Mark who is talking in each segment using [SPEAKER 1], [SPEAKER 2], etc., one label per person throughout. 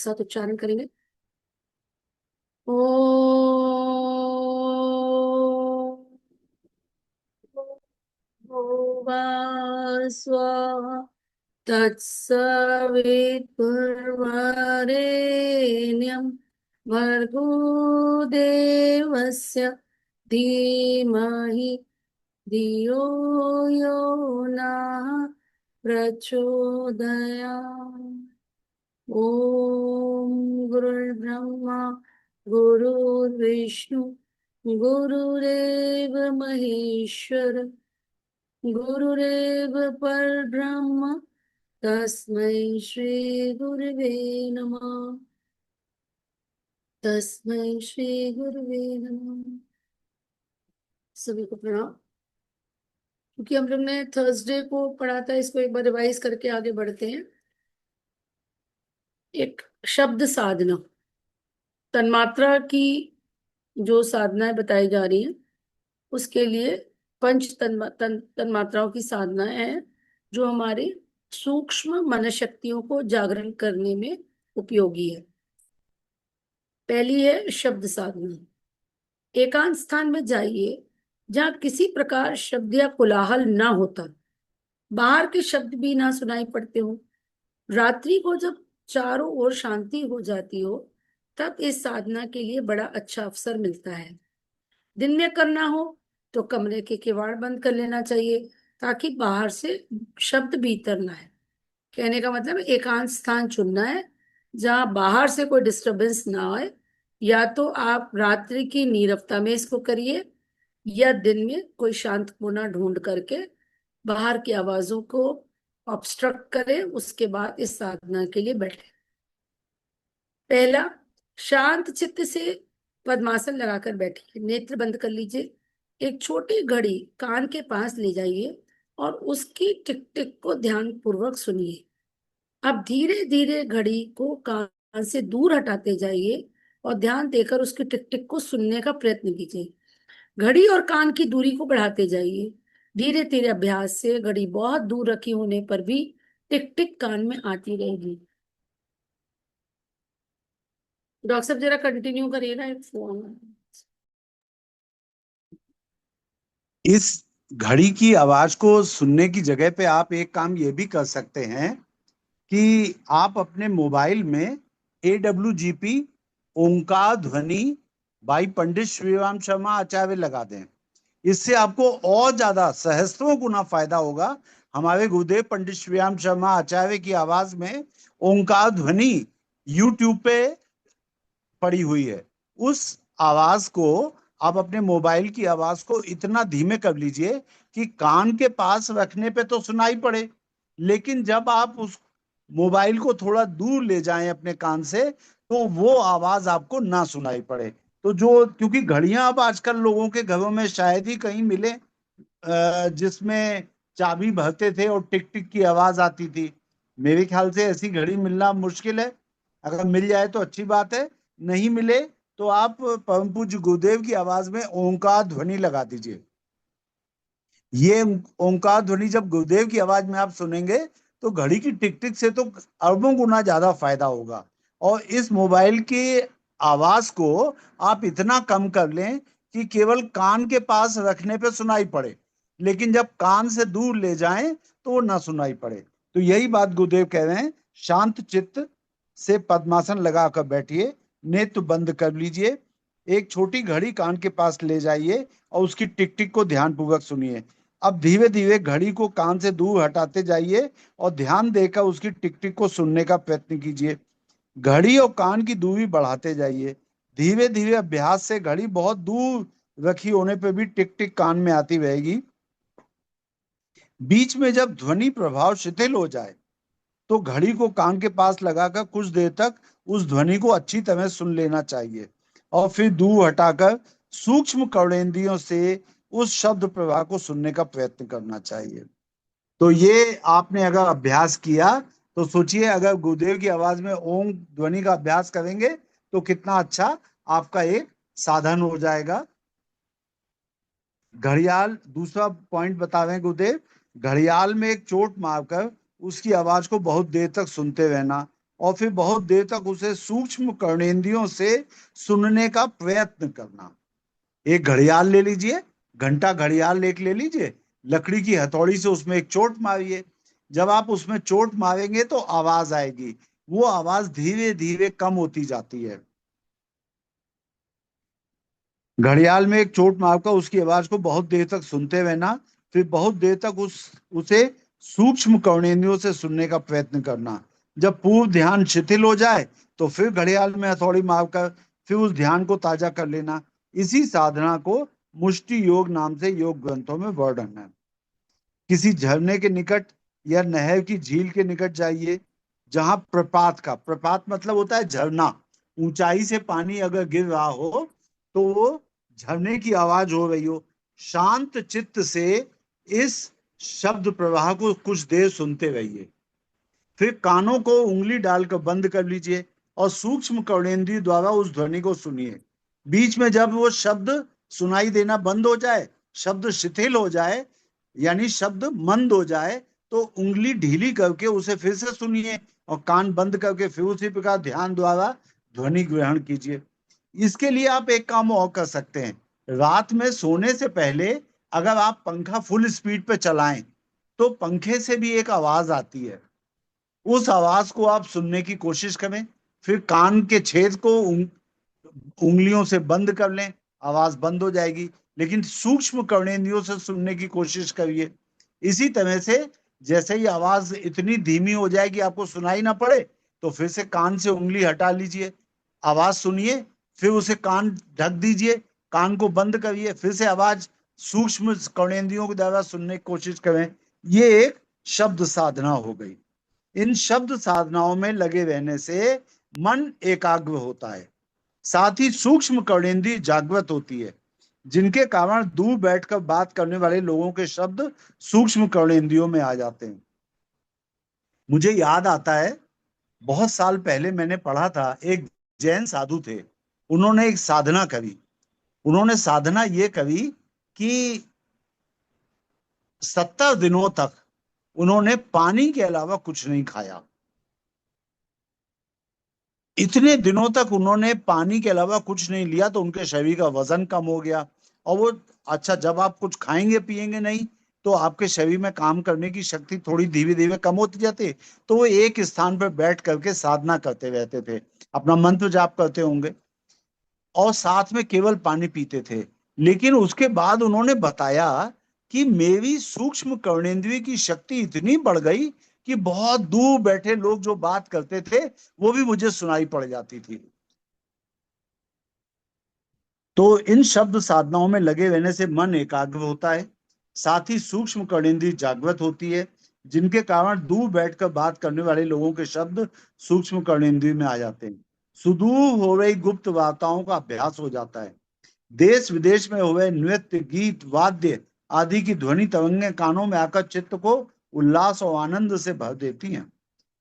[SPEAKER 1] साथ उच्चारण करेंगे। ओ भुवस्व तत्सवितुर्वरेण्यं भर्गो देवस्य धीमहि धियो यो नः प्रचोदयात्। ओम गुरुर्ब्रह्मा गुरुर्विष्णु गुरुरेव महेश्वर गुरुरेव परब्रह्म तस्मै श्री गुरुवे नमः। तस्मै श्री गुरुवे नमः। सभी को प्रणाम। क्योंकि हम लोग ने थर्सडे को पढ़ा था, इसको एक बार रिवाइज करके आगे बढ़ते हैं। एक शब्द साधना, तन्मात्रा की जो साधनाएं बताई जा रही हैं उसके लिए पंच तन्मात्राओं की साधनाएं हैं जो हमारे सूक्ष्म मन शक्तियों को जागरण करने में उपयोगी है। पहली है शब्द साधना। एकांत स्थान में जाइए जहां किसी प्रकार शब्द या कोलाहल ना होता, बाहर के शब्द भी ना सुनाई पड़ते हो। रात्रि को जब चारों ओर शांति हो जाती हो तब इस साधना के लिए बड़ा अच्छा अवसर मिलता है। दिन में करना हो तो कमरे के किवाड़ बंद कर लेना चाहिए ताकि बाहर से शब्द भीतर ना आए। कहने का मतलब एकांत स्थान चुनना है जहां बाहर से कोई डिस्टरबेंस ना आए। या तो आप रात्रि की नीरवता में इसको करिए या दिन में कोई शांत कोना ढूंढ करके बाहर की आवाजों को ऑब्स्ट्रक्ट करें, उसके बाद इस साधना के लिए बैठे। पहला, शांत चित्त से पद्मासन लगाकर बैठिए, नेत्र बंद कर लीजिए। एक छोटी घड़ी कान के पास ले जाइए और उसकी टिक टिक को ध्यान पूर्वक सुनिए। अब धीरे धीरे घड़ी को कान से दूर हटाते जाइए और ध्यान देकर उसकी टिक टिक को सुनने का प्रयत्न कीजिए। घड़ी और कान की दूरी को बढ़ाते जाइए। धीरे धीरे अभ्यास से घड़ी बहुत दूर रखी होने पर भी टिक टिक कान में आती रहेगी। डॉक्टर साहब जरा कंटिन्यू करिए ना, एक फोन।
[SPEAKER 2] इस घड़ी की आवाज को सुनने की जगह पे आप एक काम ये भी कर सकते हैं कि आप अपने मोबाइल में AWGP ओंकार ध्वनि बाई पंडित श्रीराम शर्मा आचार्य लगा दें। इससे आपको और ज्यादा सहस्त्रों गुना फायदा होगा। हमारे गुरुदेव पंडित श्रीराम शर्मा आचार्य की आवाज में ओंकार ध्वनि YouTube पे पड़ी हुई है। उस आवाज को आप अपने मोबाइल की आवाज को इतना धीमे कर लीजिए कि कान के पास रखने पे तो सुनाई पड़े, लेकिन जब आप उस मोबाइल को थोड़ा दूर ले जाएं अपने कान से तो वो आवाज आपको ना सुनाई पड़े। तो जो, क्योंकि घड़ियां अब आजकल लोगों के घरों में शायद ही कहीं मिले जिसमें चाबी भरते थे और टिक टिक की आवाज आती थी। मेरे ख्याल से ऐसी घड़ी मिलना मुश्किल है। अगर मिल जाए तो अच्छी बात है, नहीं मिले तो आप परम पूज्य गुरुदेव की आवाज में ओंकार ध्वनि लगा दीजिए। ये ओंकार ध्वनि जब गुरुदेव की आवाज में आप सुनेंगे तो घड़ी की टिक टिक से तो अरबों गुना ज्यादा फायदा होगा। और इस मोबाइल की आवाज को आप इतना कम कर लें कि केवल कान के पास रखने पे सुनाई पड़े, लेकिन जब कान से दूर ले जाएं तो वो ना सुनाई पड़े। तो यही बात गुरुदेव कह रहे हैं। शांत चित्त से पद्मासन लगाकर बैठिए, नेत्र बंद कर लीजिए, एक छोटी घड़ी कान के पास ले जाइए और उसकी टिक टिक को ध्यानपूर्वक सुनिए। अब धीरे धीरे घड़ी को कान से दूर हटाते जाइए और ध्यान देकर उसकी टिक टिक को सुनने का प्रयत्न कीजिए। घड़ी और कान की दूरी बढ़ाते जाइए। धीरे धीरे अभ्यास से घड़ी बहुत दूर रखी होने पर भी टिक टिक कान में आती रहेगी। बीच में जब ध्वनि प्रभाव शिथिल हो जाए तो घड़ी को कान के पास लगाकर कुछ देर तक उस ध्वनि को अच्छी तरह सुन लेना चाहिए और फिर दूर हटाकर सूक्ष्म कर्णेंद्रियों से उस शब्द प्रवाह को सुनने का प्रयत्न करना चाहिए। तो ये आपने अगर अभ्यास किया तो सोचिए, अगर गुरुदेव की आवाज में ओम ध्वनि का अभ्यास करेंगे तो कितना अच्छा आपका एक साधन हो जाएगा। घड़ियाल, दूसरा पॉइंट बता रहे हैं गुरुदेव, घड़ियाल में एक चोट मारकर उसकी आवाज को बहुत देर तक सुनते रहना, और फिर बहुत देर तक उसे सूक्ष्म कर्णेंद्रियों से सुनने का प्रयत्न करना। एक घड़ियाल ले लीजिए, घंटा घड़ियाल एक ले लीजिए, लकड़ी की हथौड़ी से उसमें एक चोट मारिए। जब आप उसमें चोट मारेंगे तो आवाज आएगी, वो आवाज धीरे धीरे कम होती जाती है। घड़ियाल में एक चोट मारकर उसकी आवाज को बहुत देर तक सुनते रहना, फिर बहुत देर तक उसे सूक्ष्म कर्णेंद्रियों से सुनने का प्रयत्न करना। जब पूर्व ध्यान शिथिल हो जाए तो फिर घड़ियाल में हथौड़ी मारकर फिर उस ध्यान को ताजा कर लेना। इसी साधना को मुष्टि योग नाम से योग ग्रंथों में वर्णन है। किसी झरने के निकट या नहर की झील के निकट जाइए, जहां प्रपात मतलब होता है झरना, ऊंचाई से पानी अगर गिर रहा हो तो वो झरने की आवाज हो रही हो। शांत चित्त से इस शब्द प्रवाह को कुछ देर सुनते रहिए, फिर कानों को उंगली डालकर बंद कर लीजिए और सूक्ष्म कर्णेंद्रिय द्वारा उस ध्वनि को सुनिए। बीच में जब वो शब्द सुनाई देना बंद हो जाए, शब्द शिथिल हो जाए, यानी शब्द मंद हो जाए, तो उंगली ढीली करके उसे फिर से सुनिए और कान बंद करके फिर उसी प्रकार ध्यान द्वारा ध्वनि ग्रहण कीजिए। इसके लिए आप एक काम और कर सकते हैं। रात में सोने से पहले अगर आप पंखा फुल स्पीड पे चलाएं तो पंखे से भी एक आवाज आती है, उस आवाज को आप सुनने की कोशिश करें। फिर कान के छेद को उंगलियों से बंद कर लें, आवाज बंद हो जाएगी, लेकिन सूक्ष्म कर्णेंद्रियों से सुनने की कोशिश करिए। इसी तरह से जैसे ही आवाज इतनी धीमी हो जाए कि आपको सुनाई ना पड़े, तो फिर से कान से उंगली हटा लीजिए, आवाज सुनिए, फिर उसे कान ढक दीजिए, कान को बंद करिए, फिर से आवाज सूक्ष्म कर्णेंद्रियों के द्वारा सुनने की कोशिश करें। ये एक शब्द साधना हो गई। इन शब्द साधनाओं में लगे रहने से मन एकाग्र होता है, साथ ही सूक्ष्म कर्णेंद्रिय जागृत होती है, जिनके कारण दूर बैठकर बात करने वाले लोगों के शब्द सूक्ष्म कर्णेंद्रियों में आ जाते हैं। मुझे याद आता है, बहुत साल पहले मैंने पढ़ा था, एक जैन साधु थे, उन्होंने एक साधना करी। उन्होंने साधना ये करी कि 70 दिनों तक उन्होंने पानी के अलावा कुछ नहीं खाया। इतने दिनों तक उन्होंने पानी के अलावा कुछ नहीं लिया तो उनके शरीर का वजन कम हो गया। और वो, अच्छा, जब आप कुछ खाएंगे पिएंगे नहीं तो आपके शरीर में काम करने की शक्ति थोड़ी धीरे धीरे कम होती जाती है। तो वो एक स्थान पर बैठ करके साधना करते रहते थे, अपना मंत्र जाप करते होंगे और साथ में केवल पानी पीते थे। लेकिन उसके बाद उन्होंने बताया कि मेरी सूक्ष्म कर्णेंद्रिय की शक्ति इतनी बढ़ गई कि बहुत दूर बैठे लोग जो बात करते थे वो भी मुझे सुनाई पड़ जाती थी। तो इन शब्द साधनाओं में लगे रहने से मन एकाग्र होता है, साथ ही सूक्ष्म कर्णेंद्रिय जागृत होती है, जिनके कारण दूर बैठकर बात करने वाले लोगों के शब्द सूक्ष्म कर्णेंद्रिय में आ जाते हैं। सुदूर हो रही गुप्त वार्ताओं का अभ्यास हो जाता है। देश विदेश में हुए नृत्य, गीत, वाद्य आदि की ध्वनि तरंगें कानों में आकर चित्त को उल्लास और आनंद से भर देती हैं।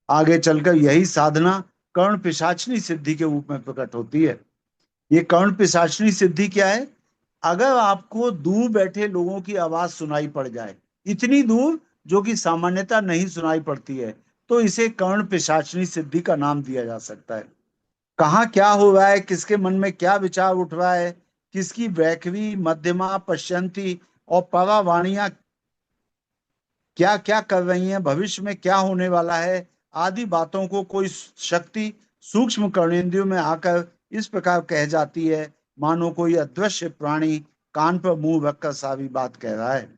[SPEAKER 2] आगे चलकर यही साधना कर्ण पिशाचनी सिद्धि के रूप में प्रकट होती है। ये कर्ण पिशाचनी सिद्धि क्या है? अगर आपको दूर बैठे लोगों की आवाज सुनाई पड़ जाए, इतनी दूर जो कि सामान्यतः नहीं सुनाई पड़ती है, तो इसे कर्ण पिशाचनी सिद्धि का नाम दिया जा सकता है। कहाँ क्या हो रहा है, किसके मन में क्या विचार उठ रहा है, किसकी वैखरी मध्यमा पश्यंती और परावाणियां क्या क्या कर रही हैं, भविष्य में क्या होने वाला है, आदि बातों को कोई शक्ति सूक्ष्म कर्णेंद्रियों में आकर इस प्रकार कह जाती है, मानो कोई अदृश्य प्राणी कान पर मुंह रखकर सारी बात कह रहा है।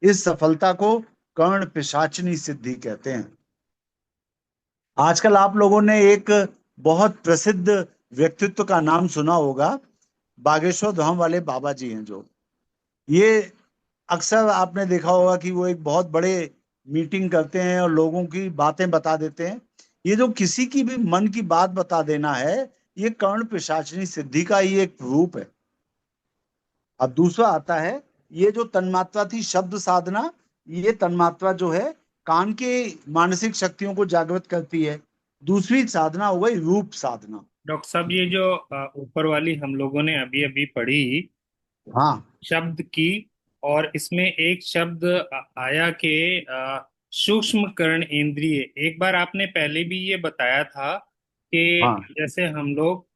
[SPEAKER 2] इस सफलता को कर्ण पिशाचनी सिद्धि कहते हैं। आजकल आप लोगों ने एक बहुत प्रसिद्ध व्यक्तित्व का नाम सुना होगा, बागेश्वर धाम वाले बाबा जी हैं जो, ये अक्सर आपने देखा होगा कि वो एक बहुत बड़े मीटिंग करते हैं और लोगों की बातें बता देते हैं। ये जो किसी की भी मन की बात बता देना है, ये कर्ण पिशाचनी सिद्धि का ही एक रूप है। अब दूसरा आता है, ये जो तन्मात्रा थी शब्द साधना, ये तन्मात्रा जो है कान के मानसिक शक्तियों को जागृत करती है। दूसरी साधना हो गई रूप साधना।
[SPEAKER 3] डॉक्टर साहब, ये जो ऊपर वाली हम लोगों ने अभी अभी पढ़ी
[SPEAKER 2] हाँ,
[SPEAKER 3] शब्द की, और इसमें एक शब्द आया कि सूक्ष्म कर्ण इंद्रिय, एक बार आपने पहले भी ये बताया था कि
[SPEAKER 2] हाँ,
[SPEAKER 3] जैसे हम लोग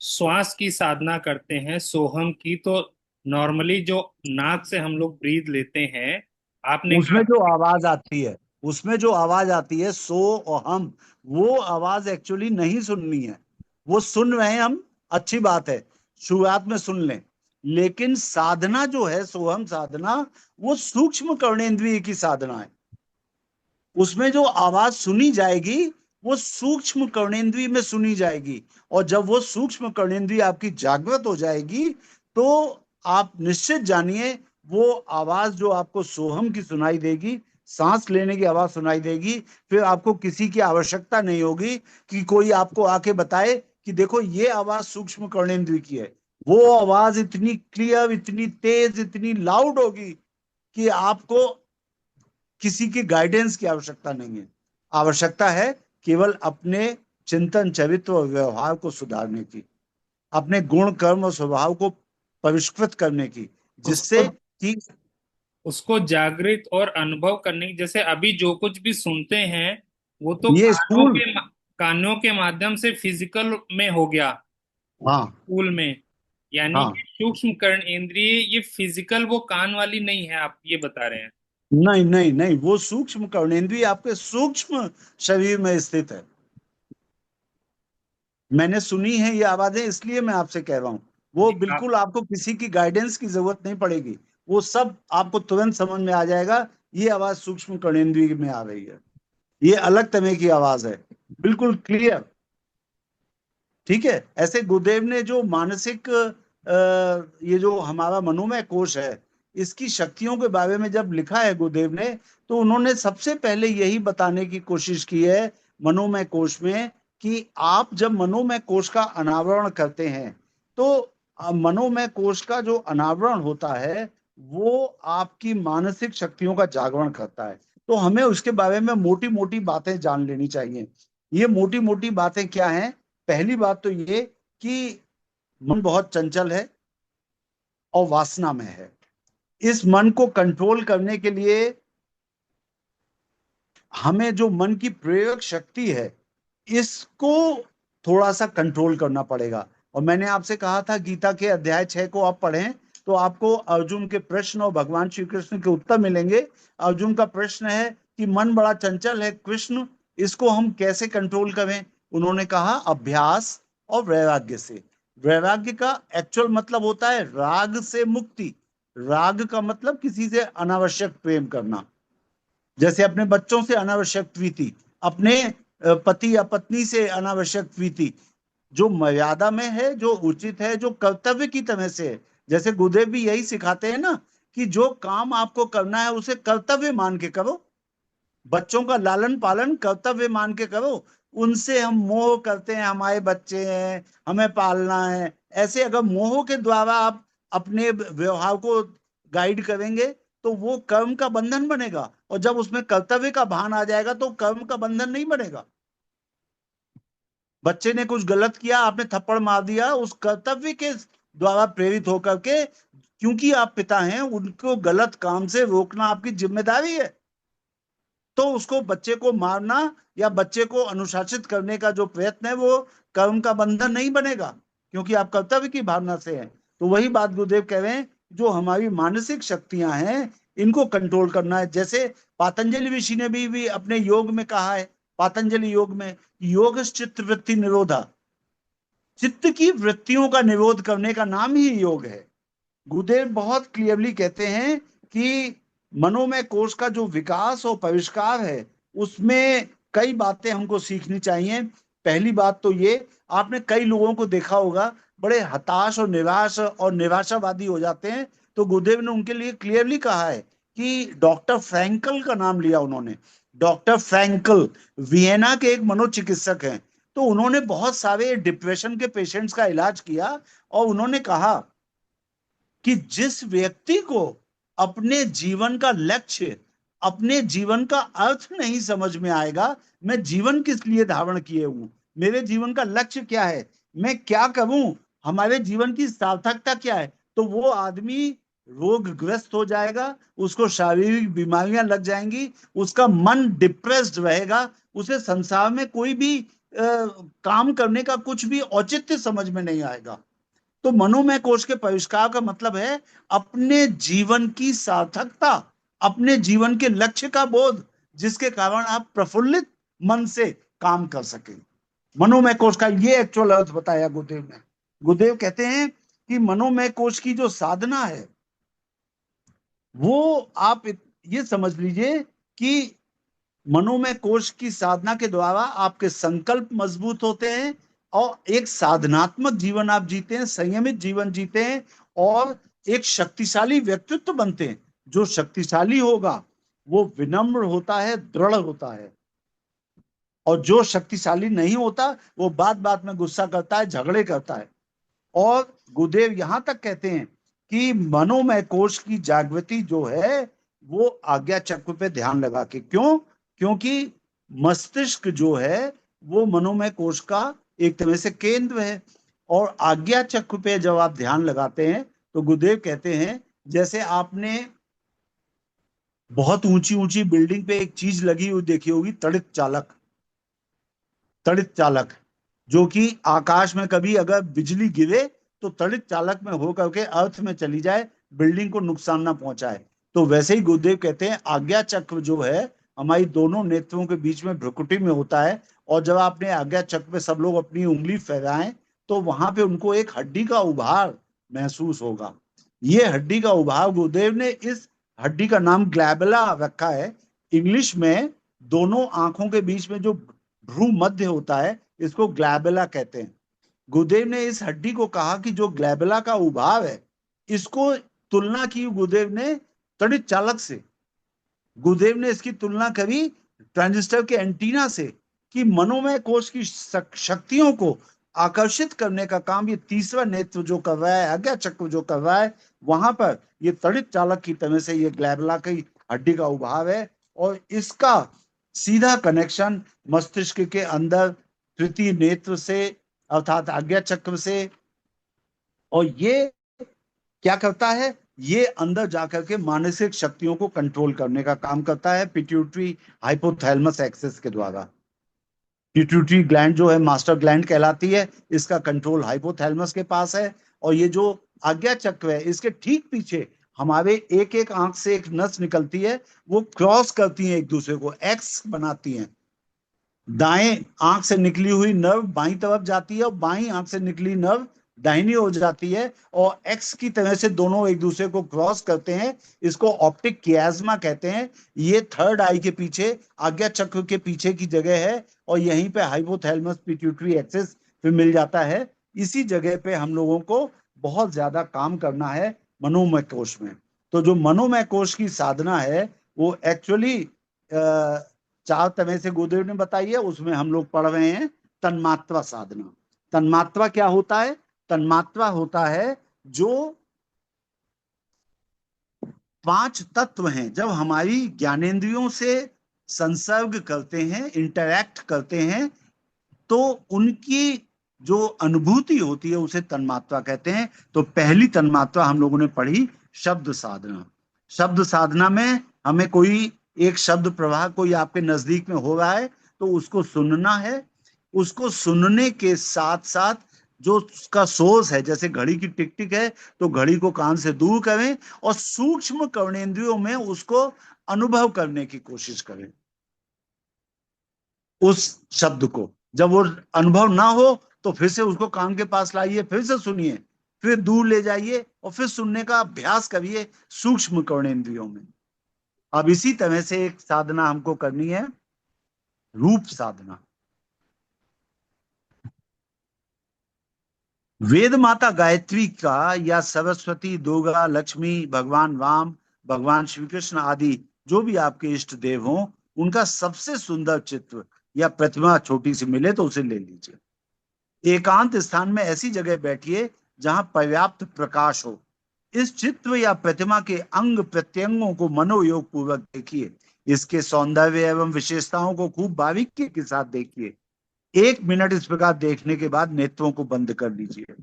[SPEAKER 3] श्वास की साधना करते हैं सोहम की, तो नॉर्मली जो नाक से हम लोग ब्रीथ लेते हैं, आपने
[SPEAKER 2] उसमें
[SPEAKER 3] कहा।
[SPEAKER 2] जो आवाज आती है, उसमें जो आवाज आती है सो और हम, वो आवाज एक्चुअली नहीं सुननी है। वो सुन रहे हैं हम, अच्छी बात है, शुरुआत में सुन लें। लेकिन साधना जो है सोहम साधना, वो सूक्ष्म कर्णेंद्रिय की साधना है। उसमें जो आवाज सुनी जाएगी वो सूक्ष्म कर्णेंद्रिय में सुनी जाएगी। और जब वो सूक्ष्म कर्णेंद्रिय आपकी जागृत हो जाएगी, तो आप निश्चित जानिए वो आवाज जो आपको सोहम की सुनाई देगी, सांस लेने की आवाज सुनाई देगी, फिर आपको किसी की आवश्यकता नहीं होगी कि कोई आपको आके बताए कि देखो ये आवाज सूक्ष्म कर्णेंद्रिय की है। वो आवाज इतनी क्लियर, इतनी तेज, इतनी लाउड होगी कि आपको किसी की गाइडेंस की आवश्यकता नहीं है। आवश्यकता है केवल अपने चिंतन, चरित्र और व्यवहार को सुधारने की, अपने गुण, कर्म और स्वभाव को परिष्कृत करने की,
[SPEAKER 3] उसको
[SPEAKER 2] जिससे कि
[SPEAKER 3] उसको जागृत और अनुभव करने की, जैसे अभी जो कुछ भी सुनते हैं वो तो
[SPEAKER 2] ये स्कूल।
[SPEAKER 3] कानों के माध्यम से फिजिकल में हो गया,
[SPEAKER 2] हाँ,
[SPEAKER 3] स्कूल में। यानी
[SPEAKER 2] हाँ,
[SPEAKER 3] कि सूक्ष्म कर्ण इंद्रिय ये फिजिकल वो कान वाली नहीं है, आप ये बता रहे हैं।
[SPEAKER 2] नहीं नहीं नहीं, वो सूक्ष्म कर्णेंद्रिय आपके सूक्ष्म शरीर में स्थित है। मैंने सुनी है ये आवाजें, इसलिए मैं आपसे कह रहा हूं। वो
[SPEAKER 3] जी आप।
[SPEAKER 2] बिल्कुल आपको किसी की गाइडेंस की जरूरत नहीं पड़ेगी, वो सब आपको तुरंत समझ में आ जाएगा। ये आवाज सूक्ष्म कर्णेंद्रिय में आ रही है, ये अलग तरह की आवाज है, बिल्कुल क्लियर। ठीक है। ऐसे गुरुदेव ने जो मानसिक ये जो हमारा मनोमय कोश है, इसकी शक्तियों के बारे में जब लिखा है गुरुदेव ने, तो उन्होंने सबसे पहले यही बताने की कोशिश की है मनोमय कोश में, कि आप जब मनोमय कोश का अनावरण करते हैं, तो मनोमय कोश का जो अनावरण होता है वो आपकी मानसिक शक्तियों का जागरण करता है। तो हमें उसके बारे में मोटी मोटी बातें जान लेनी चाहिए। ये मोटी मोटी बातें क्या हैं? पहली बात तो ये कि मन बहुत चंचल है और वासना में है। इस मन को कंट्रोल करने के लिए हमें जो मन की प्रेरक शक्ति है, इसको थोड़ा सा कंट्रोल करना पड़ेगा। और मैंने आपसे कहा था गीता के अध्याय 6 को आप पढ़ें, तो आपको अर्जुन के प्रश्न और भगवान श्री कृष्ण के उत्तर मिलेंगे। अर्जुन का प्रश्न है कि मन बड़ा चंचल है कृष्ण, इसको हम कैसे कंट्रोल करें? उन्होंने कहा अभ्यास और वैराग्य से। वैराग्य का एक्चुअल मतलब होता है राग से मुक्ति। राग का मतलब किसी से अनावश्यक प्रेम करना, जैसे अपने बच्चों से अनावश्यक प्रीति, अपने पति या पत्नी से अनावश्यक प्रीति, जो मर्यादा में है, जो उचित है, जो कर्तव्य की तरह से है। जैसे गुरुदेव भी यही सिखाते हैं ना, कि जो काम आपको करना है उसे कर्तव्य मान के करो। बच्चों का लालन पालन कर्तव्य मान के करो। उनसे हम मोह करते हैं, हमारे बच्चे हैं, हमें पालना है, ऐसे अगर मोह के द्वारा आप अपने व्यवहार को गाइड करेंगे, तो वो कर्म का बंधन बनेगा। और जब उसमें कर्तव्य का भान आ जाएगा तो कर्म का बंधन नहीं बनेगा। बच्चे ने कुछ गलत किया, आपने थप्पड़ मार दिया, उस कर्तव्य के द्वारा प्रेरित होकर के, क्योंकि आप पिता हैं, उनको गलत काम से रोकना आपकी जिम्मेदारी है। तो उसको, बच्चे को मारना या बच्चे को अनुशासित करने का जो प्रयत्न है, वो कर्म का बंधन नहीं बनेगा, क्योंकि आप कर्तव्य की भावना से हैं। तो वही बात गुरुदेव कह रहे हैं, जो हमारी मानसिक शक्तियां हैं, इनको कंट्रोल करना है। जैसे पातंजलि ऋषि ने भी अपने योग में कहा है, पातंजलि योग में, योग चित्त वृत्ति निरोधा। चित्त की वृत्तियों का निरोध करने का नाम ही योग है। गुरुदेव बहुत क्लियरली कहते हैं कि मनोमय कोश का जो विकास और परिष्कार है, उसमें कई बातें हमको सीखनी चाहिए। पहली बात तो ये, आपने कई लोगों को देखा होगा बड़े हताश और निराश और निराशावादी हो जाते हैं। तो गुरुदेव ने उनके लिए क्लियरली कहा है कि डॉक्टर फ्रैंकल का नाम लिया उन्होंने। डॉक्टर फ्रैंकल वियना के एक मनोचिकित्सक हैं। तो उन्होंने बहुत सारे डिप्रेशन के पेशेंट्स का इलाज किया, और उन्होंने कहा कि जिस व्यक्ति को अपने जीवन का लक्ष्य, अपने जीवन का अर्थ नहीं समझ में आएगा, मैं जीवन किस लिए धारण किए हूं, मेरे जीवन का लक्ष्य क्या है, मैं क्या करूं, हमारे जीवन की सार्थकता क्या है, तो वो आदमी रोगग्रस्त हो जाएगा, उसको शारीरिक बीमारियां लग जाएंगी, उसका मन डिप्रेस्ड रहेगा, उसे संसार में कोई भी काम करने का कुछ भी औचित्य समझ में नहीं आएगा। तो मनोमय कोश के परिष्कार का मतलब है अपने जीवन की सार्थकता, अपने जीवन के लक्ष्य का बोध, जिसके कारण आप प्रफुल्लित मन से काम कर सके। मनोमय कोश का ये एक्चुअल अर्थ बताया गुरुदेव ने। गुरुदेव कहते हैं कि मनोमय कोश की जो साधना है वो आप ये समझ लीजिए कि मनोमय कोश की साधना के द्वारा आपके संकल्प मजबूत होते हैं और एक साधनात्मक जीवन आप जीते हैं, संयमित जीवन जीते हैं और एक शक्तिशाली व्यक्तित्व बनते हैं। जो शक्तिशाली होगा वो विनम्र होता है, दृढ़ होता है, और जो शक्तिशाली नहीं होता वो बात बात में गुस्सा करता है, झगड़े करता है। और गुरुदेव यहां तक कहते हैं कि मनोमय कोश की जागृति जो है वो आज्ञा चक्र पे ध्यान लगा के। क्यों? क्योंकि मस्तिष्क जो है वो मनोमय कोश का एक तरह से केंद्र है, और आज्ञा चक्र पे जब आप ध्यान लगाते हैं तो गुरुदेव कहते हैं जैसे आपने बहुत ऊंची ऊंची बिल्डिंग पे एक चीज लगी हुई देखी होगी, तड़ित चालक। तड़ित चालक जो कि आकाश में कभी अगर बिजली गिरे तो तड़ित चालक में होकर के अर्थ में चली जाए, बिल्डिंग को नुकसान ना पहुंचाए। तो वैसे ही गुरुदेव कहते हैं आज्ञा चक्र जो है हमारी दोनों नेत्रों के बीच में भ्रुकुटी में होता है, और जब आपने आज्ञा चक्र पे सब लोग अपनी उंगली फैलाएं तो वहां पे उनको एक हड्डी का उभार महसूस होगा। ये हड्डी का उभार, गुरुदेव ने इस हड्डी का नाम ग्लैबुला रखा है। इंग्लिश में दोनों आंखों के बीच में जो भ्रू मध्य होता है इसको ग्लैबुला कहते हैं। गुरुदेव ने इस हड्डी को कहा कि जो ग्लैबुला का उभाव है, इसको तुलना की गुरुदेव ने तड़ित चालक से। गुरुदेव ने इसकी तुलना करी ट्रांजिस्टर के एंटीना से, कि मनोमय कोश की शक्तियों को आकर्षित करने का काम ये तीसरा नेत्र जो कर रहा है, आज्ञा चक्र जो कर रहा है, वहां पर ये तड़ित चालक की तरह से ये ग्लैबुला की हड्डी का उभाव है, और इसका सीधा कनेक्शन मस्तिष्क के अंदर तृतीय नेत्र से अर्थात आज्ञा चक्र से। और ये क्या करता है? ये अंदर जाकर के मानसिक शक्तियों को कंट्रोल करने का काम करता है पिट्यूटरी हाइपोथैलेमस एक्सेस के द्वारा। पिट्यूटरी ग्लैंड जो है मास्टर ग्लैंड कहलाती है, इसका कंट्रोल हाइपोथैलेमस के पास है। और ये जो आज्ञा चक्र है इसके ठीक पीछे हमारे एक एक आंख से एक नस निकलती है, वो क्रॉस करती है एक दूसरे को, एक्स बनाती हैं। दाएं आंख से निकली हुई नर्व बाईं तरफ जाती है और बाईं आंख से निकली नर्व दाहिनी हो जाती है, और एक्स की तरह से दोनों एक दूसरे को क्रॉस करते हैं। इसको ऑप्टिक कियाज्मा कहते हैं। ये थर्ड आई के पीछे आज्ञा चक्र के पीछे की जगह है, और यहीं पे हाइपोथैलेमस पिट्यूटरी एक्सेस पे मिल जाता है। इसी जगह पे हम लोगों को बहुत ज्यादा काम करना है मनोमय कोश में। तो जो मनोमय कोश की साधना है वो एक्चुअली 4 तरह से गुरुदेव ने बताई है। उसमें हम लोग पढ़ रहे हैं तन्मात्रा साधना। तन्मात्रा क्या होता है? तन्मात्रा होता है जो 5 तत्व हैं, जब हमारी ज्ञानेंद्रियों से संसर्ग करते हैं, इंटरैक्ट करते हैं, तो उनकी जो अनुभूति होती है उसे तन्मात्रा कहते हैं। तो पहली तन्मात्रा हम लोगों ने पढ़ी शब्द साधना। शब्द साधना में हमें कोई एक शब्द प्रवाह कोई आपके नजदीक में हो रहा है तो उसको सुनना है। उसको सुनने के साथ साथ जो उसका सोर्स है, जैसे घड़ी की टिक टिक है तो घड़ी को कान से दूर करें और सूक्ष्म कर्णेंद्रियों में उसको अनुभव करने की कोशिश करें उस शब्द को। जब वो अनुभव ना हो तो फिर से उसको कान के पास लाइए, फिर से सुनिए, फिर दूर ले जाइए और फिर सुनने का अभ्यास करिए सूक्ष्म कर्णेंद्रियों में। अब इसी तरह से एक साधना हमको करनी है, रूप साधना। वेद माता गायत्री का या सरस्वती, दुर्गा, लक्ष्मी, भगवान राम, भगवान श्री कृष्ण आदि जो भी आपके इष्ट देव हों, उनका सबसे सुंदर चित्र या प्रतिमा छोटी सी मिले तो उसे ले लीजिए। एकांत स्थान में ऐसी जगह बैठिए जहां पर्याप्त प्रकाश हो। इस चित्र या प्रतिमा के अंग प्रत्यंगों को मनोयोग पूर्वक देखिए। इसके सौंदर्य एवं विशेषताओं को खूब बारीकी के साथ देखिए। 1 मिनट इस प्रकार देखने के बाद नेत्रों को बंद कर लीजिए।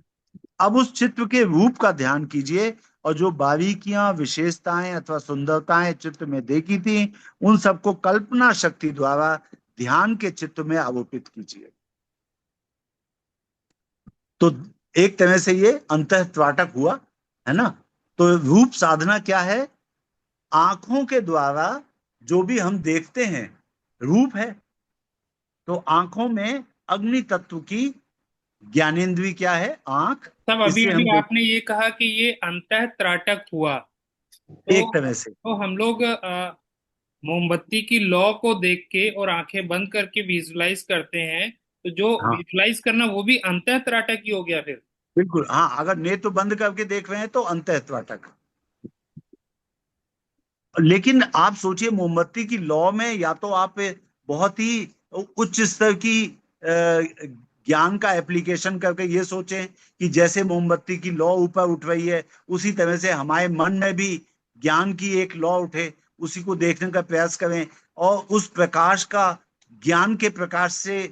[SPEAKER 2] अब उस चित्र के रूप का ध्यान कीजिए और जो बारीकियां, विशेषताएं अथवा सुंदरताएं चित्र में देखी थी, उन सबको कल्पना शक्ति द्वारा ध्यान के चित्र में आरोपित कीजिए। तो एक तरह से ये अंतःत्वाटक हुआ, है ना। तो रूप साधना क्या है? आंखों के द्वारा जो भी हम देखते हैं रूप है। तो आंखों में अग्नि तत्व की ज्ञानेंद्रिय क्या है? आंख।
[SPEAKER 3] तब अभी
[SPEAKER 2] इससे
[SPEAKER 3] अभी
[SPEAKER 2] हम देख,
[SPEAKER 3] आपने ये कहा कि ये अंतः त्राटक हुआ,
[SPEAKER 2] एक तरह से
[SPEAKER 3] तो हम लोग मोमबत्ती की लौ को देख के और आंखें बंद करके विजुलाइज करते हैं, तो जो
[SPEAKER 2] हाँ,
[SPEAKER 3] विजुलाइज करना वो भी अंतः त्राटक ही हो गया फिर।
[SPEAKER 2] बिल्कुल। हाँ, अगर नेत्र बंद करके देख रहे हैं तो अंतःत्वाटक। लेकिन आप सोचिए, मोमबत्ती की लौ में या तो आप बहुत ही उच्च स्तर की ज्ञान का एप्लीकेशन करके ये सोचें कि जैसे मोमबत्ती की लौ ऊपर उठ रही है, उसी तरह से हमारे मन में भी ज्ञान की एक लौ उठे, उसी को देखने का प्रयास करें और उस प्रकाश का ज्ञान के प्रकाश से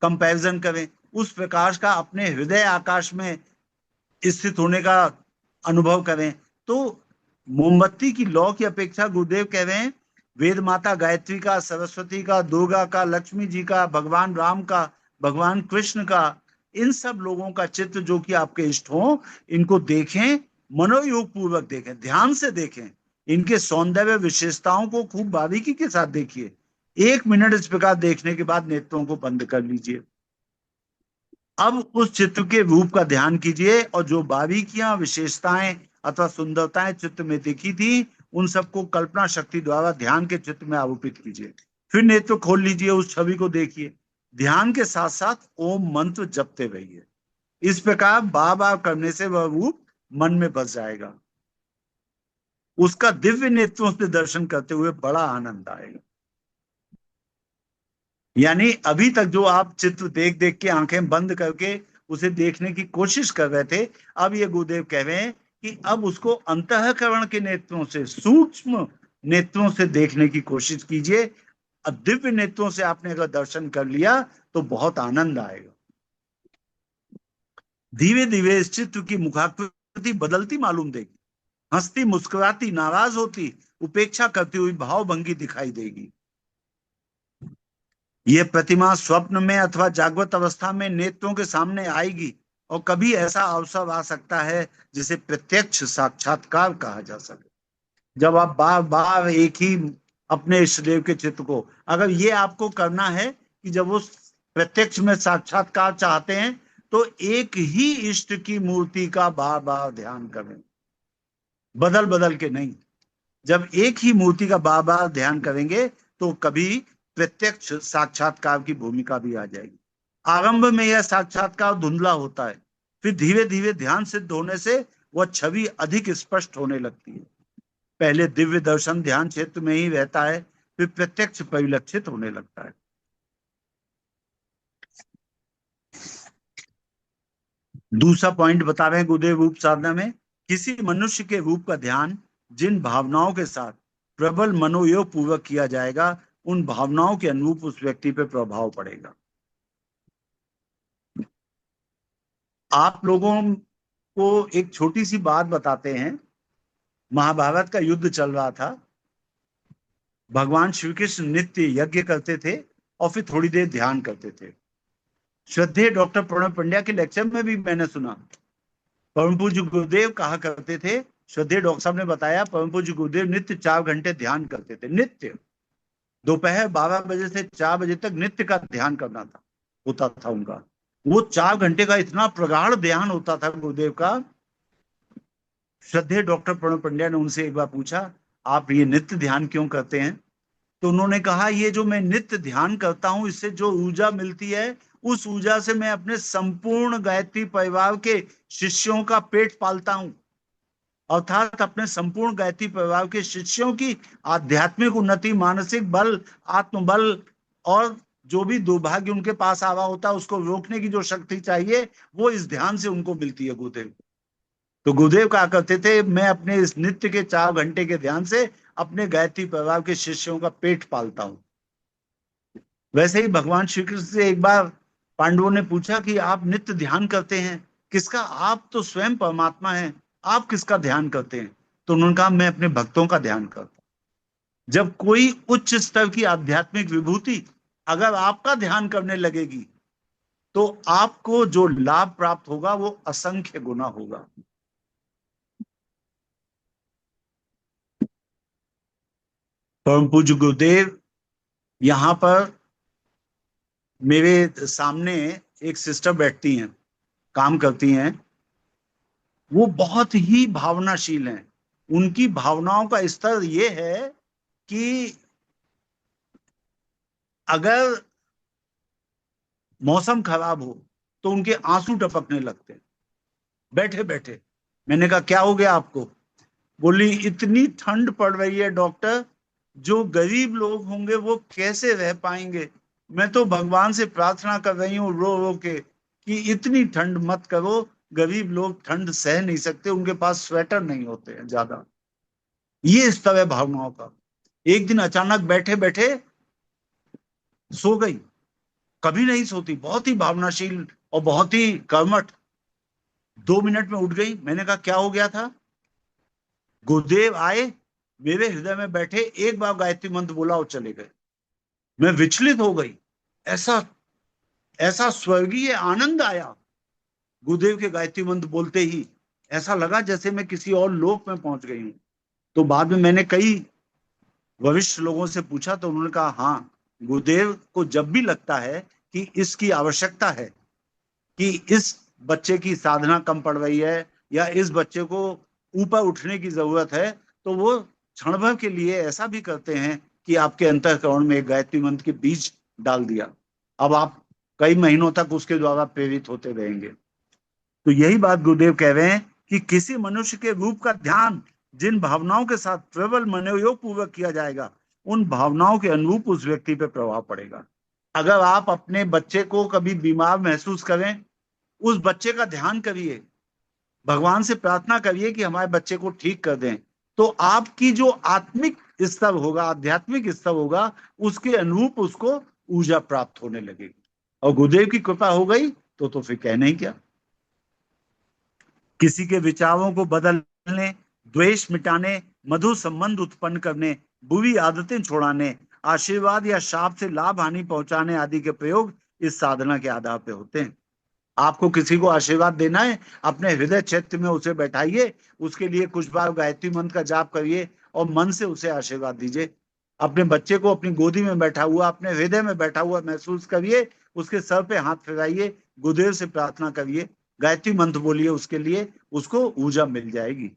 [SPEAKER 2] कंपैरिजन करें, उस प्रकाश का अपने हृदय आकाश में स्थित होने का अनुभव करें। तो मोमबत्ती की लौ की अपेक्षा गुरुदेव कह रहे हैं वेद माता गायत्री का, सरस्वती का, दुर्गा का, लक्ष्मी जी का, भगवान राम का, भगवान कृष्ण का, इन सब लोगों का चित्र जो कि आपके इष्ट हो, इनको देखें, मनोयोग पूर्वक देखें, ध्यान से देखें, इनके सौंदर्य विशेषताओं को खूब बारीकी के साथ देखिए। 1 मिनट इस प्रकार देखने के बाद नेत्रों को बंद कर लीजिए। अब उस चित्र के रूप का ध्यान कीजिए और जो बारीकियां, विशेषताएं अथवा सुंदरताएं चित्र में दिखी थी, उन सबको कल्पना शक्ति द्वारा ध्यान के चित्र में आरोपित कीजिए। फिर नेत्र खोल लीजिए, उस छवि को देखिए। ध्यान के साथ साथ ओम मंत्र जपते रहिए। इस प्रकार बार बार करने से वह रूप मन में बस जाएगा। उसका दिव्य नेत्रों से दर्शन करते हुए बड़ा आनंद आएगा। यानी अभी तक जो आप चित्र देख देख के आंखें बंद करके उसे देखने की कोशिश कर रहे थे, अब ये गुरुदेव कह रहे हैं कि अब उसको अंतःकरण के नेत्रों से, सूक्ष्म नेत्रों से देखने की कोशिश कीजिए। दिव्य नेत्रों से आपने अगर दर्शन कर लिया तो बहुत आनंद आएगा। धीरे धीरे इस चित्र की मुखाकृति बदलती मालूम देगी। हंसती, मुस्कुराती, नाराज होती, उपेक्षा करती हुई भावभंगी दिखाई देगी। ये प्रतिमा स्वप्न में अथवा जागृत अवस्था में नेत्रों के सामने आएगी और कभी ऐसा अवसर आ सकता है जिसे प्रत्यक्ष साक्षात्कार कहा जा सके। जब आप बार बार एक ही अपने इष्ट देव के चित्र को, अगर ये आपको करना है कि जब वो प्रत्यक्ष में साक्षात्कार चाहते हैं तो एक ही इष्ट की मूर्ति का बार बार ध्यान करें, बदल बदल के नहीं। जब एक ही मूर्ति का बार बार ध्यान करेंगे तो कभी प्रत्यक्ष साक्षात्कार की भूमिका भी आ जाएगी। आरंभ में यह साक्षात्कार धुंधला होता है, फिर धीरे धीरे ध्यान सिद्ध होने से वह छवि अधिक स्पष्ट होने लगती है। पहले दिव्य दर्शन ध्यान क्षेत्र में ही रहता है, फिर प्रत्यक्ष परिलक्षित होने लगता है। दूसरा पॉइंट बता रहे हैं गुरुदेव रूप साधना में, किसी मनुष्य के रूप का ध्यान जिन भावनाओं के साथ प्रबल मनोयोग पूर्वक किया जाएगा, उन भावनाओं के अनुरूप उस व्यक्ति पर प्रभाव पड़ेगा। आप लोगों को एक छोटी सी बात बताते हैं। महाभारत का युद्ध चल रहा था। भगवान श्री कृष्ण नित्य यज्ञ करते थे और फिर थोड़ी देर ध्यान करते थे। श्रद्धेय डॉक्टर प्रणव पंड्या के लेक्चर में भी मैंने सुना, परम पूज्य गुरुदेव कहा करते थे, श्रद्धेय डॉक्टर साहब ने बताया, परम पूज्य गुरुदेव नित्य 4 घंटे ध्यान करते थे। नित्य दोपहर 12 बजे से 4 बजे तक नित्य का ध्यान करना था, होता था उनका। वो 4 घंटे का इतना प्रगाढ़ ध्यान होता था गुरुदेव का। श्रद्धेय डॉक्टर प्रणव पंड्या ने उनसे एक बार पूछा, आप ये नित्य ध्यान क्यों करते हैं? तो उन्होंने कहा, ये जो मैं नित्य ध्यान करता हूं, इससे जो ऊर्जा मिलती है, उस ऊर्जा से मैं अपने संपूर्ण गायत्री परिवार के शिष्यों का पेट पालता हूं। अर्थात अपने संपूर्ण गायत्री परिवार के शिष्यों की आध्यात्मिक उन्नति, मानसिक बल, आत्मबल और जो भी दुर्भाग्य उनके पास आवा होता है उसको रोकने की जो शक्ति चाहिए, वो इस ध्यान से उनको मिलती है गुरुदेव। तो गुरुदेव कहा करते थे, मैं अपने इस नित्य के 4 घंटे के ध्यान से अपने गायत्री परिवार के शिष्यों का पेट पालता हूं। वैसे ही भगवान श्री कृष्ण से एक बार पांडवों ने पूछा कि आप नित्य ध्यान करते हैं, किसका? आप तो स्वयं परमात्मा हैं, आप किसका ध्यान करते हैं? तो उन्होंने कहा मैं अपने भक्तों का ध्यान करता हूं। जब कोई उच्च स्तर की आध्यात्मिक विभूति अगर आपका ध्यान करने लगेगी तो आपको जो लाभ प्राप्त होगा वो असंख्य गुना होगा। परम पूज्य गुरुदेव यहाँ पर मेरे सामने एक सिस्टर बैठती हैं, काम करती हैं, वो बहुत ही भावनाशील हैं। उनकी भावनाओं का स्तर ये है कि अगर मौसम खराब हो तो उनके आंसू टपकने लगते हैं बैठे बैठे। मैंने कहा क्या हो गया आपको? बोली इतनी ठंड पड़ रही है डॉक्टर, जो गरीब लोग होंगे वो कैसे रह पाएंगे। मैं तो भगवान से प्रार्थना कर रही हूँ रो रो के कि इतनी ठंड मत करो, गरीब लोग ठंड सह नहीं सकते, उनके पास स्वेटर नहीं होते हैं ज्यादा। ये स्तर है भावनाओं का। एक दिन अचानक बैठे बैठे सो गई। कभी नहीं सोती, बहुत ही भावनाशील और बहुत ही कर्मठ। 2 मिनट में उठ गई। मैंने कहा क्या हो गया था? गुरुदेव आए, मेरे हृदय में बैठे, एक बार गायत्री मंत्र बोला और चले गए। मैं विचलित हो गई। ऐसा ऐसा स्वर्गीय आनंद आया गुरुदेव के गायत्री मंत्र बोलते ही। ऐसा लगा जैसे मैं किसी और लोक में पहुंच गई हूं। तो बाद में मैंने कई वरिष्ठ लोगों से पूछा तो उन्होंने कहा हाँ, गुरुदेव को जब भी लगता है कि इसकी आवश्यकता है, कि इस बच्चे की साधना कम पड़ रही है या इस बच्चे को ऊपर उठने की जरूरत है, तो वो क्षण भर के लिए ऐसा भी करते हैं कि आपके अंतःकरण में एक गायत्री मंत्र के बीज डाल दिया। अब आप कई महीनों तक उसके द्वारा प्रेरित होते रहेंगे। तो यही बात गुरुदेव कह रहे हैं कि किसी मनुष्य के रूप का ध्यान जिन भावनाओं के साथ प्रबल मनोयोग पूर्वक किया जाएगा, उन भावनाओं के अनुरूप उस व्यक्ति पर प्रभाव पड़ेगा। अगर आप अपने बच्चे को कभी बीमार महसूस करें, उस बच्चे का ध्यान करिए, भगवान से प्रार्थना करिए कि हमारे बच्चे को ठीक कर दें। तो आपकी जो आत्मिक स्तर होगा, आध्यात्मिक स्तर होगा, उसके अनुरूप उसको ऊर्जा प्राप्त होने लगेगी। और गुरुदेव की कृपा हो गई तो फिर कहना ही क्या। किसी के विचारों को बदलने, द्वेष मिटाने, मधुर संबंध उत्पन्न करने, बुरी आदतें छुड़ाने, आशीर्वाद या शाप से लाभ हानि पहुंचाने आदि के प्रयोग इस साधना के आधार पर होते हैं। आपको किसी को आशीर्वाद देना है, अपने हृदय क्षेत्र में उसे बैठाइए, उसके लिए कुछ बार गायत्री मंत्र का जाप करिए और मन से उसे आशीर्वाद दीजिए। अपने बच्चे को अपनी गोदी में बैठा हुआ, अपने हृदय में बैठा हुआ महसूस करिए, उसके सर पे हाथ फिराइए, गुरुदेव से प्रार्थना करिए, गायत्री मंत्र बोलिए उसके लिए, उसको ऊर्जा मिल जाएगी।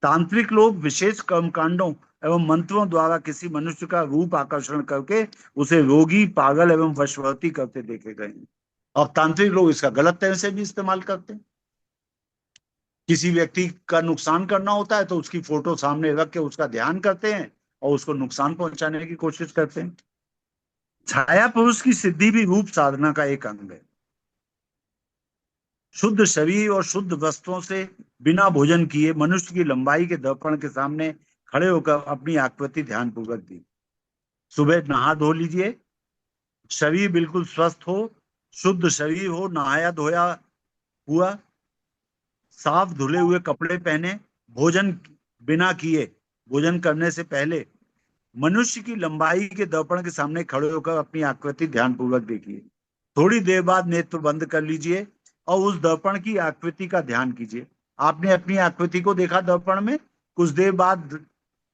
[SPEAKER 2] तांत्रिक लोग विशेष कर्मकांडों एवं मंत्रों द्वारा किसी मनुष्य का रूप आकर्षण करके उसे रोगी, पागल एवं वशवर्ती करते देखे गए हैं। और तांत्रिक लोग इसका गलत तरह से भी इस्तेमाल करते हैं। किसी व्यक्ति का नुकसान करना होता है तो उसकी फोटो सामने रख के उसका ध्यान करते हैं और उसको नुकसान पहुंचाने की कोशिश करते हैं। छाया पुरुष की सिद्धि भी रूप साधना का एक अंग है। शुद्ध शरीर और शुद्ध वस्त्रों से बिना भोजन किए मनुष्य की लंबाई के दर्पण के सामने खड़े होकर अपनी आकृति ध्यान पूर्वक दी। सुबह नहा धो लीजिए, शरीर बिल्कुल स्वस्थ हो, शुद्ध शरीर हो, नहाया धोया हुआ, साफ धुले हुए कपड़े पहने, भोजन बिना किए, भोजन करने से पहले मनुष्य की लंबाई के दर्पण के सामने खड़े होकर अपनी आकृति ध्यान पूर्वक देखिए। थोड़ी देर बाद नेत्र बंद कर लीजिए और उस दर्पण की आकृति का ध्यान कीजिए। आपने अपनी आकृति को देखा दर्पण में, कुछ देर बाद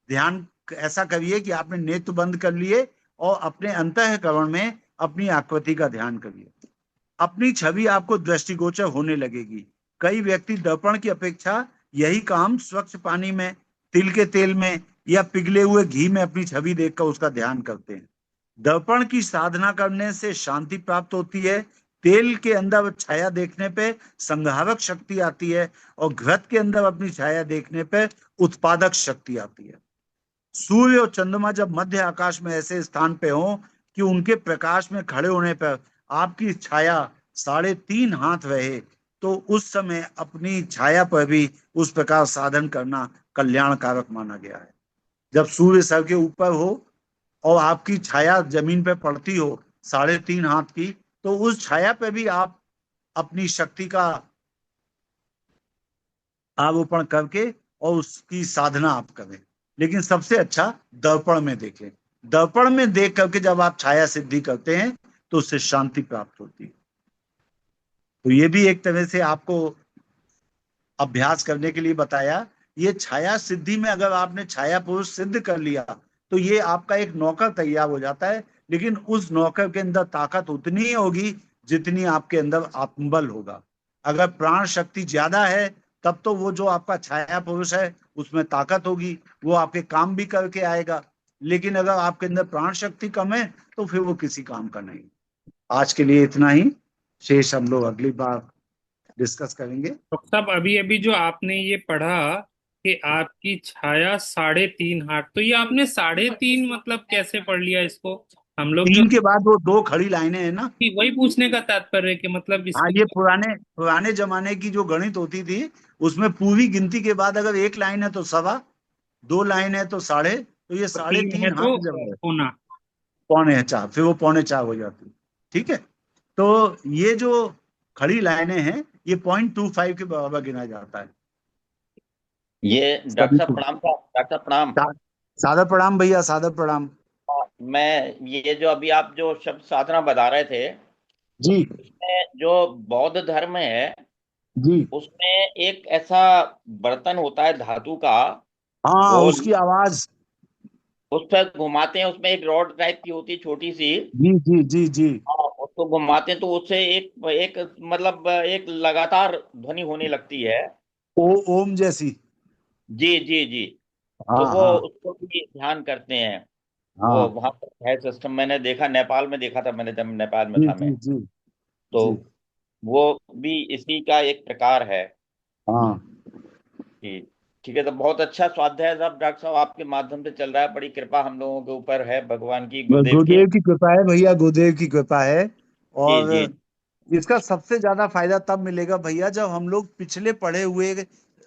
[SPEAKER 2] ध्यान ऐसा करिए कि आपने नेत्र बंद कर लिए और अपने अंतःकरण में अपनी आकृति का ध्यान करिए। अपनी छवि आपको दृष्टिगोचर होने लगेगी। कई व्यक्ति दर्पण की अपेक्षा यही काम स्वच्छ पानी में, तिल के तेल में या पिघले हुए घी में अपनी छवि देखकर उसका ध्यान करते हैं। दर्पण की साधना करने से शांति प्राप्त होती है, तेल के अंदर छाया देखने पे संहारक शक्ति आती है और घृत के अंदर अपनी छाया देखने पे उत्पादक शक्ति आती है। सूर्य और चंद्रमा जब मध्य आकाश में ऐसे स्थान पे हो कि उनके प्रकाश में खड़े होने पर आपकी छाया 3.5 हाथ रहे, तो उस समय अपनी छाया पर भी उस प्रकार साधन करना कल्याणकारक माना गया है। जब सूर्य सर के ऊपर हो और आपकी छाया जमीन पर पड़ती हो 3.5 हाथ की, तो उस छाया पे भी आप अपनी शक्ति का आरोपण करके और उसकी साधना आप करें। लेकिन सबसे अच्छा दर्पण में देखें। दर्पण में देख करके जब आप छाया सिद्धि करते हैं तो उससे शांति प्राप्त होती है। तो ये भी एक तरह से आपको अभ्यास करने के लिए बताया। ये छाया सिद्धि में अगर आपने छाया पुरुष सिद्ध कर लिया तो ये आपका एक नौकर तैयार हो जाता है। लेकिन उस नौकर के अंदर ताकत उतनी ही होगी जितनी आपके अंदर आत्मबल होगा। अगर प्राण शक्ति ज्यादा है तब तो वो जो आपका छाया पुरुष है उसमें ताकत होगी, वो आपके काम भी करके आएगा। लेकिन अगर आपके अंदर प्राण शक्ति कम है तो फिर वो किसी काम का नहीं। आज के लिए इतना ही, शेष हम लोग अगली बार डिस्कस करेंगे।
[SPEAKER 3] तो सब अभी अभी जो आपने ये पढ़ा कि आपकी छाया 3.5 हाथ, तो ये आपने 3.5 मतलब कैसे पढ़ लिया इसको? हम लोग जो,
[SPEAKER 2] तीन के बाद वो दो खड़ी लाइनें हैं ना।
[SPEAKER 3] वही पूछने का तात्पर्य है कि मतलब
[SPEAKER 2] हाँ,
[SPEAKER 3] इसके।
[SPEAKER 2] ये पुराने पुराने जमाने की जो गणित होती थी उसमें पूरी गिनती के बाद अगर एक लाइन है तो सवा, दो लाइन है तो साढ़े, तो ये
[SPEAKER 3] तो
[SPEAKER 2] साढ़े
[SPEAKER 3] 3 है
[SPEAKER 2] तीन
[SPEAKER 3] तो
[SPEAKER 2] हाथ जब है
[SPEAKER 3] होना।
[SPEAKER 2] पौने चार, फिर वो पौने चार हो जाती है। ठीक है। तो ये जो खड़ी लाइनें हैं ये 0.25 के बराबर गिना जाता है
[SPEAKER 4] ये डॉक्टर
[SPEAKER 2] सभी
[SPEAKER 4] साहब
[SPEAKER 2] को।
[SPEAKER 4] प्रणाम साहब, डॉक्टर साहब प्रणाम।
[SPEAKER 2] सादर प्रणाम भैया, सादर प्रणाम।
[SPEAKER 4] मैं ये जो अभी आप जो शब्द साधना बता रहे थे,
[SPEAKER 2] जी
[SPEAKER 4] उसमें जो बौद्ध धर्म है
[SPEAKER 2] जी।
[SPEAKER 4] उसमें एक ऐसा बर्तन होता है धातु का,
[SPEAKER 2] हाँ,
[SPEAKER 4] गोल,
[SPEAKER 2] उसकी आवाज।
[SPEAKER 4] उस पर घुमाते हैं, उसमें एक रॉड टाइप की होती है छोटी सी।
[SPEAKER 2] जी जी जी जी।
[SPEAKER 4] हाँ, उसको घुमाते हैं तो उससे एक एक मतलब एक लगातार ध्वनि होने लगती है।
[SPEAKER 2] ओम जैसी।
[SPEAKER 4] जी जी जी। तो
[SPEAKER 2] हाँ
[SPEAKER 4] वो
[SPEAKER 2] हाँ
[SPEAKER 4] उसको भी ध्यान करते हैं। वो
[SPEAKER 2] हाँ।
[SPEAKER 4] वहां पर है सिस्टम, मैंने देखा, नेपाल में देखा था मैंने, जब नेपाल में
[SPEAKER 2] जी
[SPEAKER 4] था
[SPEAKER 2] जी
[SPEAKER 4] मैं।
[SPEAKER 2] जी
[SPEAKER 4] तो
[SPEAKER 2] जी।
[SPEAKER 4] वो भी इसी का एक प्रकार है।
[SPEAKER 2] हाँ,
[SPEAKER 4] जी। ठीक है, तो बहुत अच्छा स्वाध्याय साहब, डॉक्टर साहब आपके माध्यम से चल रहा है, बड़ी कृपा हम लोगों के ऊपर है, भगवान की, गुरुदेव की।
[SPEAKER 2] गुरुदेव की कृपा है भैया, गुरुदेव की कृपा है।
[SPEAKER 4] जी
[SPEAKER 2] और
[SPEAKER 4] जी
[SPEAKER 2] इसका सबसे ज्यादा फायदा तब मिलेगा भैया जब हम लोग पिछले पढ़े हुए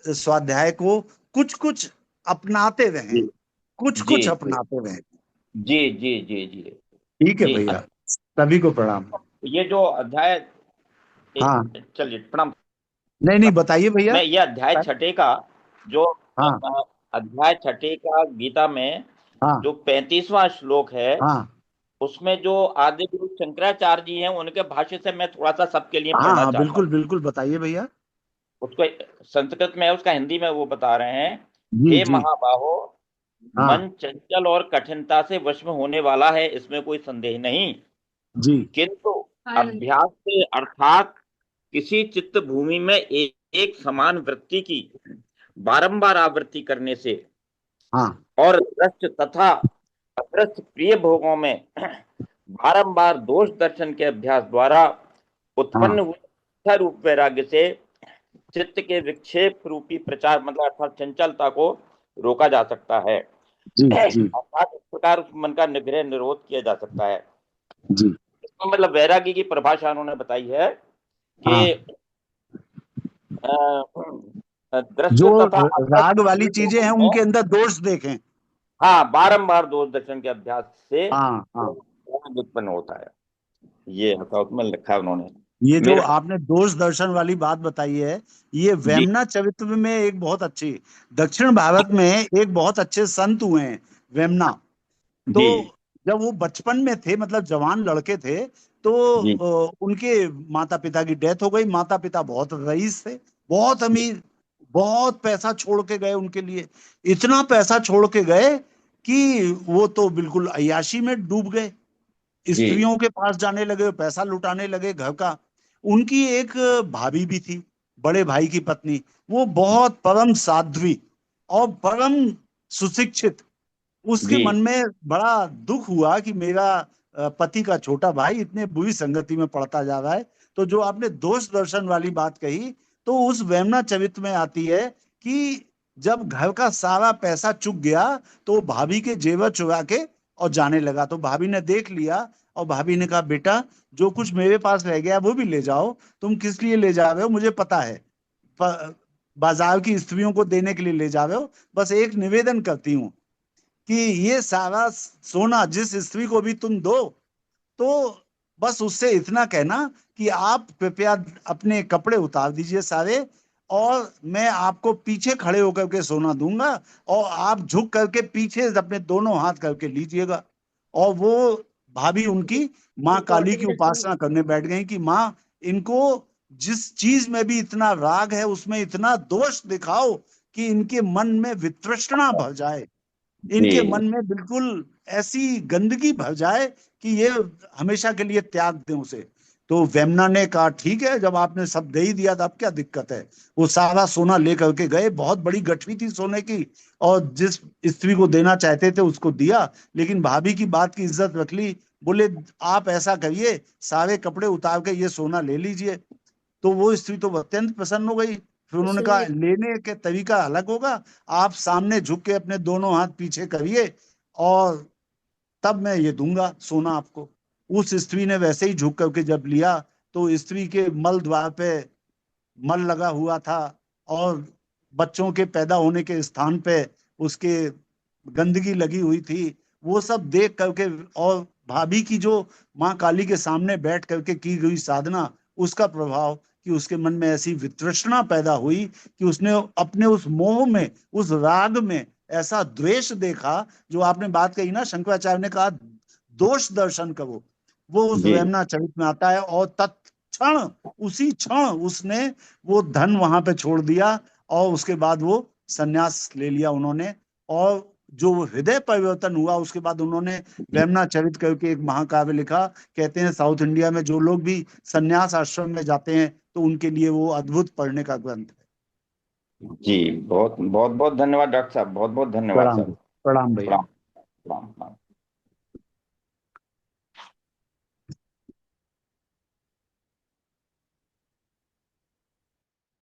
[SPEAKER 2] स्वाध्याय को कुछ कुछ अपनाते
[SPEAKER 4] जी
[SPEAKER 2] रहें, कुछ
[SPEAKER 4] जी
[SPEAKER 2] कुछ
[SPEAKER 4] जी
[SPEAKER 2] अपनाते रहें।
[SPEAKER 4] जी जी जी जी
[SPEAKER 2] ठीक है
[SPEAKER 4] जी।
[SPEAKER 2] भैया, सभी को प्रणाम।
[SPEAKER 4] ये जो अध्याय,
[SPEAKER 2] हाँ,
[SPEAKER 4] चलिए प्रणाम।
[SPEAKER 2] नहीं नहीं, बताइए भैया।
[SPEAKER 4] मैं ये अध्याय छठे का जो
[SPEAKER 2] हाँ
[SPEAKER 4] अध्याय छठे का गीता में
[SPEAKER 2] हाँ
[SPEAKER 4] जो 35वां श्लोक है,
[SPEAKER 2] हाँ
[SPEAKER 4] उसमें जो आदि गुरु शंकराचार्य जी हैं उनके भाष्य से मैं थोड़ा सा सबके लिए
[SPEAKER 2] हाँ
[SPEAKER 4] पढ़ना
[SPEAKER 2] हाँ,
[SPEAKER 4] चाहता
[SPEAKER 2] बिल्कुल
[SPEAKER 4] हूँ।
[SPEAKER 2] बिल्कुल, बताइए भैया।
[SPEAKER 4] उसको संस्कृत में है, उसका हिंदी में वो बता रहे हैं।
[SPEAKER 2] जी
[SPEAKER 4] हे
[SPEAKER 2] जी।
[SPEAKER 4] महाबाहो,
[SPEAKER 2] हाँ
[SPEAKER 4] मन चंचल और कठिनता से वश में होने वाला है, इसमें कोई संदेह नहीं।
[SPEAKER 2] जी।
[SPEAKER 4] किंतु अभ्यास से, अर्थात किसी चित्त भूमि में एक समान वृत्ति की बारंबार आवृत्ति करने से
[SPEAKER 2] हाँ
[SPEAKER 4] और दृष्ट तथा अदृष्ट प्रिय भोगों में बारंबार दोष दर्शन के अभ्यास द्वारा उत्पन्न
[SPEAKER 2] हाँ।
[SPEAKER 4] हुए इच्छा रूप वैराग्य से चित्त के विक्षेप रूपी प्रचार, मतलब अर्थात चंचलता को रोका जा सकता है।
[SPEAKER 2] जी जी
[SPEAKER 4] अर्थात इस प्रकार उस मन का निग्रह निरोध किया जा सकता है।
[SPEAKER 2] जी।
[SPEAKER 4] इसमें मतलब वैराग्य की परिभाषा उन्होंने बताई है
[SPEAKER 2] हाँ,
[SPEAKER 4] कि दृश्य
[SPEAKER 2] जो
[SPEAKER 4] तथा अदृश्य
[SPEAKER 2] राग वाली
[SPEAKER 4] प्रिय
[SPEAKER 2] चीजें
[SPEAKER 4] भोगों
[SPEAKER 2] हैं
[SPEAKER 4] में,
[SPEAKER 2] उनके अंदर दोष देखें।
[SPEAKER 4] हाँ, बारंबार दोष दर्शन के अभ्यास से
[SPEAKER 2] हाँ हाँ।
[SPEAKER 4] राग उत्पन्न होता है। ये हथौत में लिखा है उन्होंने।
[SPEAKER 2] ये जो
[SPEAKER 4] मेरे,
[SPEAKER 2] आपने दोष दर्शन वाली बात बताई है, ये
[SPEAKER 4] जी
[SPEAKER 2] वेमना चरित्र में एक बहुत अच्छी, दक्षिण भारत में एक बहुत अच्छे संत हुए हैं वेमना। तो
[SPEAKER 4] जी
[SPEAKER 2] जब वो बचपन में थे, मतलब जवान लड़के थे, तो
[SPEAKER 4] जी
[SPEAKER 2] उनके माता पिता की डेथ हो गई। माता पिता बहुत रईस थे, बहुत अमीर, बहुत पैसा छोड़ के गए उनके लिए। इतना पैसा छोड़ के गए कि वो तो बिल्कुल अय्याशी में डूब गए।
[SPEAKER 4] जी
[SPEAKER 2] स्त्रियों के पास जाने लगे, पैसा लुटाने लगे घर का। उनकी एक भाभी भी थी, बड़े भाई की पत्नी। वो बहुत परम साध्वी और परम सुशिक्षित। उसके
[SPEAKER 4] जी
[SPEAKER 2] मन में बड़ा दुख हुआ कि मेरा पति का छोटा भाई इतने बुरी संगति में पड़ता जा रहा है। तो जो आपने दोष दर्शन वाली बात कही, तो उस वेमना चरित्र में आती है कि जब घर का सारा पैसा चुक गया तो वो भाभी के जेवर चुरा के और जाने लगा। तो भाभी ने देख लिया और भाभी ने कहा, बेटा जो कुछ मेरे पास रह गया वो भी ले जाओ। तुम किस लिए ले जा रहे हो मुझे पता है, बाजार की स्त्रियों को देने के लिए ले जा रहे हो। बस एक निवेदन करती हूँ कि ये सारा सोना जिस स्त्री को भी तुम दो, तो बस उससे इतना कहना कि आप कृपया अपने कपड़े उतार दीजिए सारे, और मैं आपको पीछे खड़े होकर के सोना दूंगा और आप झुक करके पीछे अपने दोनों हाथ करके लीजिएगा। और वो भाभी उनकी माँ काली की उपासना करने बैठ गई कि माँ, इनको जिस चीज में भी इतना राग है उसमें इतना दोष दिखाओ कि इनके मन में वितृष्णा भर जाए, इनके
[SPEAKER 4] जी
[SPEAKER 2] मन में बिल्कुल ऐसी गंदगी भर जाए कि ये हमेशा के लिए त्याग दें उसे। तो वेमना ने कहा ठीक है, जब आपने सब दे ही दिया तो अब क्या दिक्कत है। वो सारा सोना लेकर के गए, बहुत बड़ी गठरी थी सोने की, और जिस स्त्री को देना चाहते थे उसको दिया, लेकिन भाभी की बात की इज्जत रख ली। बोले आप ऐसा करिए, सारे कपड़े उतार के ये सोना ले लीजिए। तो वो स्त्री तो अत्यंत प्रसन्न हो गई। फिर उन्होंने कहा
[SPEAKER 1] सुनिए,
[SPEAKER 2] लेने के तरीका अलग होगा, आप सामने झुक के अपने दोनों हाथ पीछे करिए और तब मैं ये दूंगा सोना आपको। उस स्त्री ने वैसे ही झुक करके जब लिया तो स्त्री के मल द्वार पे मल लगा हुआ था और बच्चों के पैदा होने के स्थान पे उसके गंदगी लगी हुई थी। वो सब देख करके और भाभी की जो माँ काली के सामने बैठ करके की गई साधना, उसका प्रभाव कि उसके मन में ऐसी वितृष्णा पैदा हुई कि उसने अपने उस मोह में, उस राग में ऐसा द्वेष देखा। जो आपने बात कही ना, शंकराचार्य ने कहा दोष दर्शन करो, वो उस
[SPEAKER 4] जी
[SPEAKER 2] वेमना चरित में आता है। और तत्क्षण, उसी क्षण उसने वो धन वहां पे छोड़ दिया और उसके बाद वो सन्यास ले लिया उन्होंने। और जो हृदय परिवर्तन हुआ उसके बाद उन्होंने वेमना चरित करके एक महाकाव्य लिखा। कहते हैं साउथ इंडिया में जो लोग भी सन्यास आश्रम में जाते हैं तो उनके लिए वो अद्भुत पढ़ने का ग्रंथ है।
[SPEAKER 4] जी, बहुत बहुत बहुत धन्यवाद डॉक्टर साहब, बहुत बहुत धन्यवाद
[SPEAKER 2] प्रणाम
[SPEAKER 4] सर।
[SPEAKER 2] प्रणाम भैया।
[SPEAKER 4] प्रणाम प्रणाम प्रणाम।